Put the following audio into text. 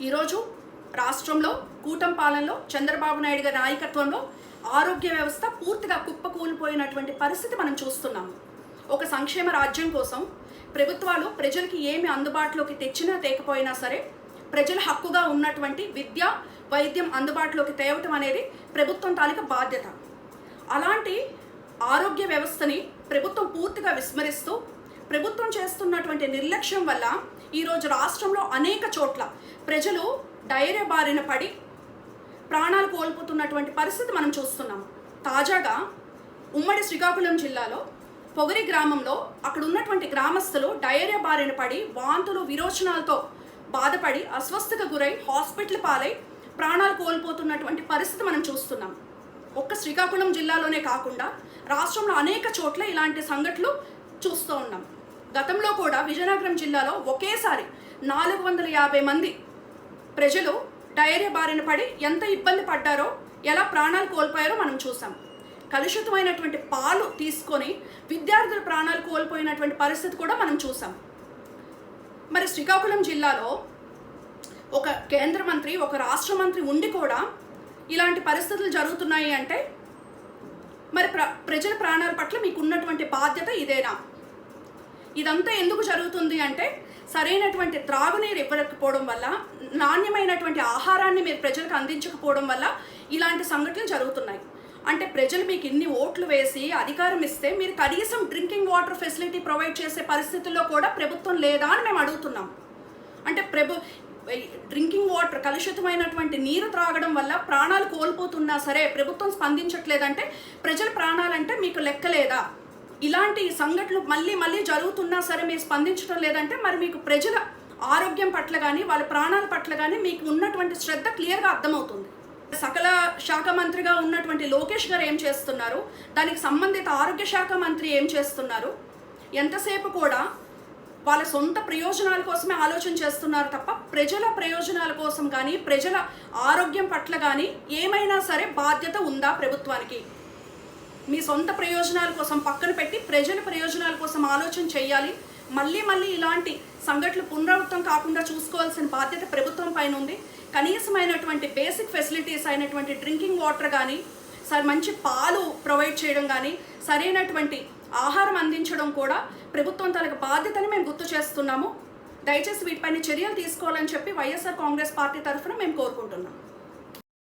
ఈరోజు రాష్ట్రంలో కూటమి పాలనలో చంద్రబాబు నాయుడు గారి నాయకత్వంలో ఆరోగ్య వ్యవస్థ పూర్తిగా కుప్పకూలిపోయినటువంటి పరిస్థితి మనం చూస్తున్నాము. ఒక సంక్షేమ రాజ్యం కోసం ప్రభుత్వాలు ప్రజలకి ఏమి అందుబాటులోకి తెచ్చినా తేకపోయినా సరే ప్రజల హక్కుగా ఉన్నటువంటి విద్య వైద్యం అందుబాటులోకి తేవటం అనేది ప్రభుత్వం తాలూకా బాధ్యత. అలాంటి ఆరోగ్య వ్యవస్థని ప్రభుత్వం పూర్తిగా విస్మరిస్తూ ప్రభుత్వం చేస్తున్నటువంటి నిర్లక్ష్యం వల్ల ఈరోజు రాష్ట్రంలో అనేక చోట్ల ప్రజలు డయేరియా బారిన పడి ప్రాణాలు కోల్పోతున్నటువంటి పరిస్థితి మనం చూస్తున్నాము. తాజాగా ఉమ్మడి శ్రీకాకుళం జిల్లాలో పొగరి గ్రామంలో అక్కడ ఉన్నటువంటి గ్రామస్తులు డయేరియా బారిన పడి వాంతులు విరోచనాలతో బాధపడి అస్వస్థతకు గురై హాస్పిటల్ పాలై ప్రాణాలు కోల్పోతున్నటువంటి పరిస్థితి మనం చూస్తున్నాం. ఒక్క శ్రీకాకుళం జిల్లాలోనే కాకుండా రాష్ట్రంలో అనేక చోట్ల ఇలాంటి సంఘటనలు చూస్తూ ఉన్నాం. గతంలో కూడా విజయనగరం జిల్లాలో ఒకేసారి 450 మంది ప్రజలు డయేరియా బారిన పడి ఎంత ఇబ్బంది పడ్డారో, ఎలా ప్రాణాలు కోల్పోయారో మనం చూసాం. కలుషితమైనటువంటి పాలు తీసుకొని విద్యార్థుల ప్రాణాలు కోల్పోయినటువంటి పరిస్థితి కూడా మనం చూసాం. మరి శ్రీకాకుళం జిల్లాలో ఒక కేంద్ర మంత్రి, ఒక రాష్ట్ర మంత్రి ఉండి కూడా ఇలాంటి పరిస్థితులు జరుగుతున్నాయి అంటే మరి ప్రజల ప్రాణాల పట్ల మీకు ఉన్నటువంటి బాధ్యత ఇదేనా? ఇదంతా ఎందుకు జరుగుతుంది అంటే సరైనటువంటి త్రాగునీరు ఇవ్వకపోవడం వల్ల, నాణ్యమైనటువంటి ఆహారాన్ని మీరు ప్రజలకు అందించకపోవడం వల్ల ఇలాంటి సంఘటనలు జరుగుతున్నాయి. అంటే ప్రజలు మీకు ఇన్ని ఓట్లు వేసి అధికారం ఇస్తే మీరు కనీసం డ్రింకింగ్ వాటర్ ఫెసిలిటీ ప్రొవైడ్ చేసే పరిస్థితుల్లో కూడా ప్రభుత్వం లేదా అని మేము అడుగుతున్నాం. అంటే డ్రింకింగ్ వాటర్, కలుషితమైనటువంటి నీరు త్రాగడం వల్ల ప్రాణాలు కోల్పోతున్నా సరే ప్రభుత్వం స్పందించట్లేదంటే ప్రజల ప్రాణాలంటే మీకు లెక్కలేదా? ఇలాంటి సంఘటనలు మళ్ళీ మళ్ళీ జరుగుతున్నా సరే మీరు స్పందించడం లేదంటే మరి మీకు ప్రజల ఆరోగ్యం పట్ల కానీ వాళ్ళ ప్రాణాల పట్ల కానీ మీకు ఉన్నటువంటి శ్రద్ధ క్లియర్గా అర్థమవుతుంది. సకల శాఖ మంత్రిగా ఉన్నటువంటి లోకేష్ గారు ఏం చేస్తున్నారు, దానికి సంబంధిత ఆరోగ్య శాఖ మంత్రి ఏం చేస్తున్నారు? ఎంతసేపు కూడా వాళ్ళ సొంత ప్రయోజనాల కోసమే ఆలోచన చేస్తున్నారు తప్ప ప్రజల ప్రయోజనాల కోసం కానీ ప్రజల ఆరోగ్యం పట్ల కానీ ఏమైనా సరే బాధ్యత ఉందా ప్రభుత్వానికి? మీ సొంత ప్రయోజనాల కోసం పక్కన పెట్టి ప్రజల ప్రయోజనాల కోసం ఆలోచన చేయాలి. మళ్ళీ మళ్ళీ ఇలాంటి సంఘటనలు పునరావృతం కాకుండా చూసుకోవాల్సిన బాధ్యత ప్రభుత్వం పైన ఉంది. కనీసమైనటువంటి బేసిక్ ఫెసిలిటీస్ అయినటువంటి డ్రింకింగ్ వాటర్ కానీ, మంచి పాలు ప్రొవైడ్ చేయడం కానీ, సరైనటువంటి ఆహారం అందించడం కూడా ప్రభుత్వం తనకు బాధ్యతని మేము గుర్తు చేస్తున్నాము. దయచేసి వీటిపైన చర్యలు తీసుకోవాలని చెప్పి వైఎస్ఆర్ కాంగ్రెస్ పార్టీ తరఫున మేము కోరుకుంటున్నాం.